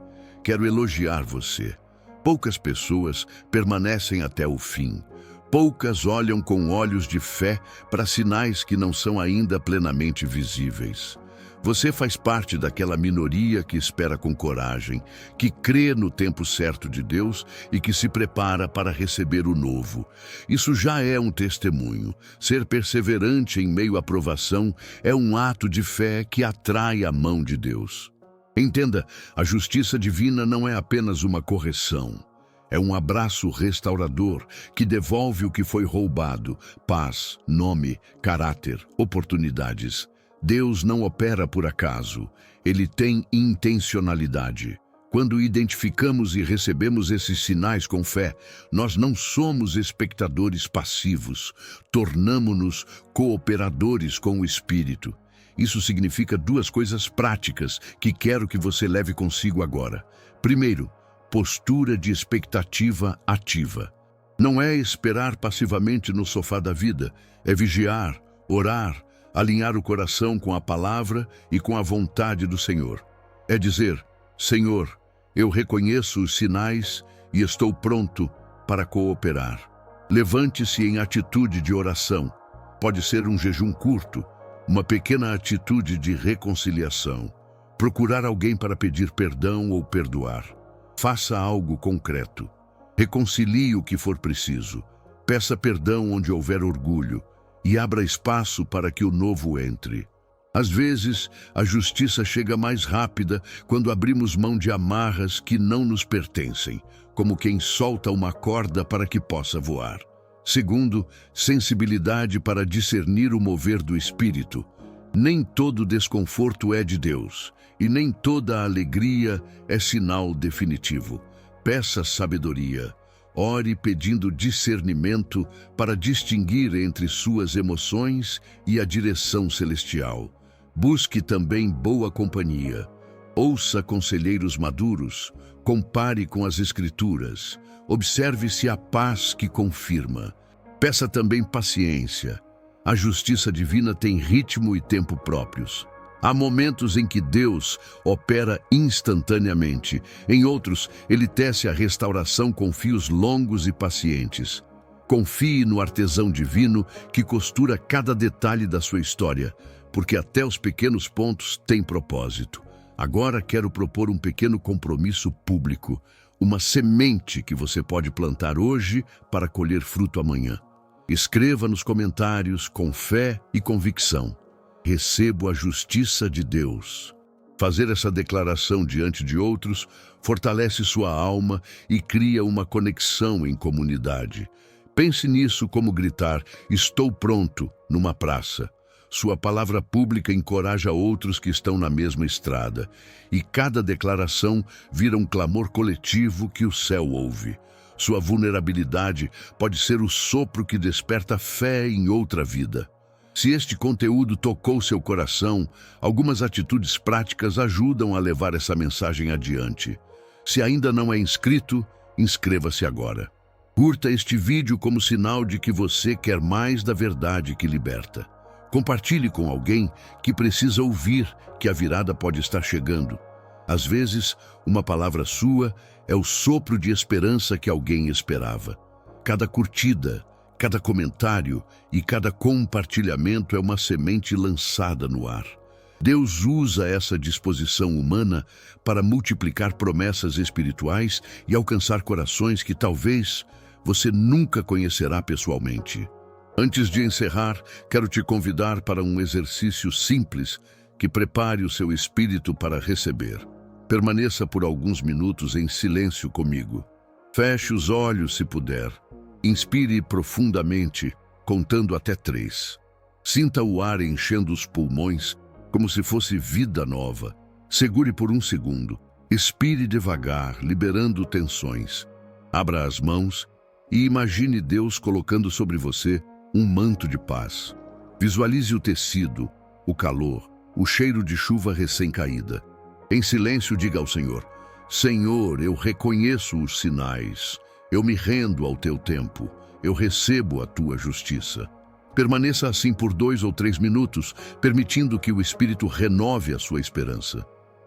quero elogiar você. Poucas pessoas permanecem até o fim. Poucas olham com olhos de fé para sinais que não são ainda plenamente visíveis. Você faz parte daquela minoria que espera com coragem, que crê no tempo certo de Deus e que se prepara para receber o novo. Isso já é um testemunho. Ser perseverante em meio à provação é um ato de fé que atrai a mão de Deus. Entenda, a justiça divina não é apenas uma correção. É um abraço restaurador que devolve o que foi roubado: paz, nome, caráter, oportunidades. Deus não opera por acaso, Ele tem intencionalidade. Quando identificamos e recebemos esses sinais com fé, nós não somos espectadores passivos, tornamo-nos cooperadores com o Espírito. Isso significa duas coisas práticas que quero que você leve consigo agora. Primeiro, postura de expectativa ativa. Não é esperar passivamente no sofá da vida, é vigiar, orar, alinhar o coração com a palavra e com a vontade do Senhor. É dizer: Senhor, eu reconheço os sinais e estou pronto para cooperar. Levante-se em atitude de oração. Pode ser um jejum curto, uma pequena atitude de reconciliação. Procurar alguém para pedir perdão ou perdoar. Faça algo concreto. Reconcilie o que for preciso. Peça perdão onde houver orgulho e abra espaço para que o novo entre. Às vezes, a justiça chega mais rápida quando abrimos mão de amarras que não nos pertencem, como quem solta uma corda para que possa voar. Segundo, sensibilidade para discernir o mover do Espírito. Nem todo desconforto é de Deus, e nem toda alegria é sinal definitivo. Peça sabedoria. Ore pedindo discernimento para distinguir entre suas emoções e a direção celestial. Busque também boa companhia. Ouça conselheiros maduros. Compare com as Escrituras. Observe-se a paz que confirma. Peça também paciência. A justiça divina tem ritmo e tempo próprios. Há momentos em que Deus opera instantaneamente. Em outros, Ele tece a restauração com fios longos e pacientes. Confie no artesão divino que costura cada detalhe da sua história, porque até os pequenos pontos têm propósito. Agora quero propor um pequeno compromisso público, uma semente que você pode plantar hoje para colher fruto amanhã. Escreva nos comentários com fé e convicção: recebo a justiça de Deus. Fazer essa declaração diante de outros fortalece sua alma e cria uma conexão em comunidade. Pense nisso como gritar: estou pronto, numa praça. Sua palavra pública encoraja outros que estão na mesma estrada, e cada declaração vira um clamor coletivo que o céu ouve. Sua vulnerabilidade pode ser o sopro que desperta fé em outra vida. Se este conteúdo tocou seu coração, algumas atitudes práticas ajudam a levar essa mensagem adiante. Se ainda não é inscrito, inscreva-se agora. Curta este vídeo como sinal de que você quer mais da verdade que liberta. Compartilhe com alguém que precisa ouvir que a virada pode estar chegando. Às vezes, uma palavra sua é o sopro de esperança que alguém esperava. Cada curtida, cada comentário e cada compartilhamento é uma semente lançada no ar. Deus usa essa disposição humana para multiplicar promessas espirituais e alcançar corações que talvez você nunca conhecerá pessoalmente. Antes de encerrar, quero te convidar para um exercício simples que prepare o seu espírito para receber. Permaneça por alguns minutos em silêncio comigo. Feche os olhos se puder. Inspire profundamente, contando até 3. Sinta o ar enchendo os pulmões como se fosse vida nova. Segure por um segundo. Expire devagar, liberando tensões. Abra as mãos e imagine Deus colocando sobre você um manto de paz. Visualize o tecido, o calor, o cheiro de chuva recém-caída. Em silêncio, diga ao Senhor: Senhor, eu reconheço os sinais. Eu me rendo ao teu tempo. Eu recebo a tua justiça. Permaneça assim por 2 ou 3 minutos, permitindo que o Espírito renove a sua esperança.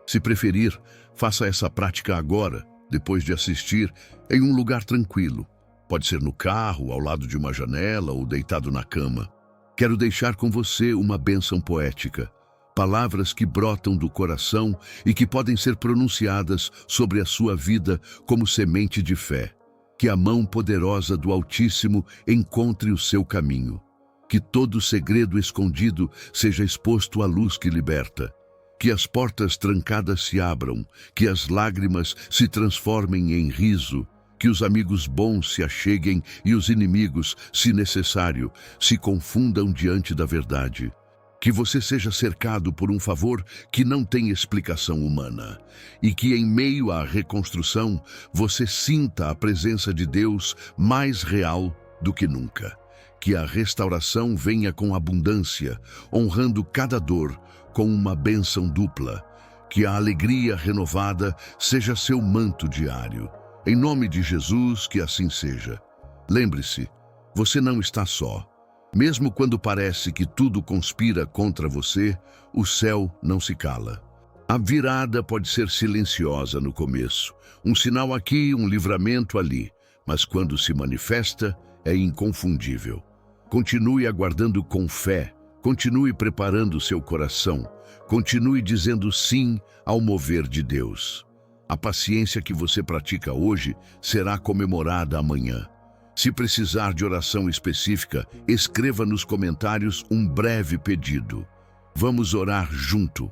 Se preferir, faça essa prática agora, depois de assistir, em um lugar tranquilo. Pode ser no carro, ao lado de uma janela ou deitado na cama. Quero deixar com você uma bênção poética. Palavras que brotam do coração e que podem ser pronunciadas sobre a sua vida como semente de fé. Que a mão poderosa do Altíssimo encontre o seu caminho. Que todo segredo escondido seja exposto à luz que liberta. Que as portas trancadas se abram, que as lágrimas se transformem em riso, que os amigos bons se acheguem e os inimigos, se necessário, se confundam diante da verdade. Que você seja cercado por um favor que não tem explicação humana e que, em meio à reconstrução, você sinta a presença de Deus mais real do que nunca. Que a restauração venha com abundância, honrando cada dor com uma bênção dupla. Que a alegria renovada seja seu manto diário. Em nome de Jesus, que assim seja. Lembre-se, você não está só. Mesmo quando parece que tudo conspira contra você, o céu não se cala. A virada pode ser silenciosa no começo, um sinal aqui, um livramento ali, mas quando se manifesta, é inconfundível. Continue aguardando com fé, continue preparando seu coração, continue dizendo sim ao mover de Deus. A paciência que você pratica hoje será comemorada amanhã. Se precisar de oração específica, escreva nos comentários um breve pedido. Vamos orar junto.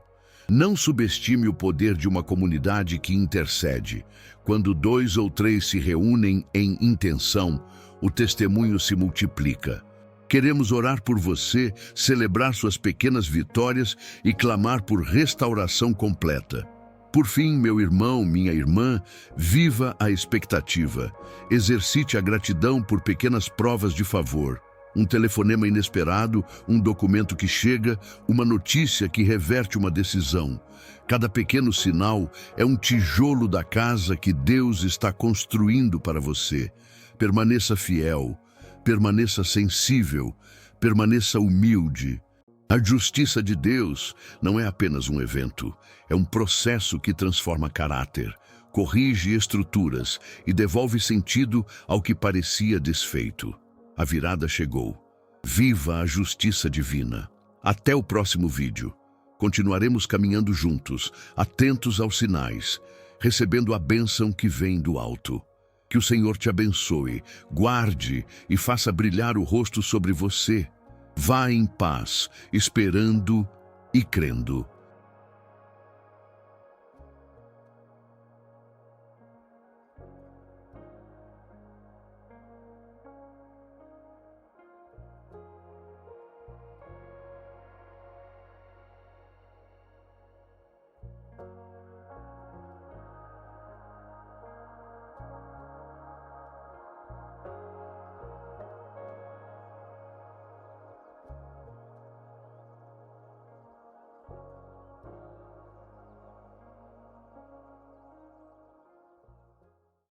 Não subestime o poder de uma comunidade que intercede. Quando 2 ou 3 se reúnem em intenção, o testemunho se multiplica. Queremos orar por você, celebrar suas pequenas vitórias e clamar por restauração completa. Por fim, meu irmão, minha irmã, viva a expectativa. Exercite a gratidão por pequenas provas de favor. Um telefonema inesperado, um documento que chega, uma notícia que reverte uma decisão. Cada pequeno sinal é um tijolo da casa que Deus está construindo para você. Permaneça fiel, permaneça sensível, permaneça humilde. A justiça de Deus não é apenas um evento, é um processo que transforma caráter, corrige estruturas e devolve sentido ao que parecia desfeito. A virada chegou. Viva a justiça divina. Até o próximo vídeo. Continuaremos caminhando juntos, atentos aos sinais, recebendo a bênção que vem do alto. Que o Senhor te abençoe, guarde e faça brilhar o rosto sobre você. Vá em paz, esperando e crendo.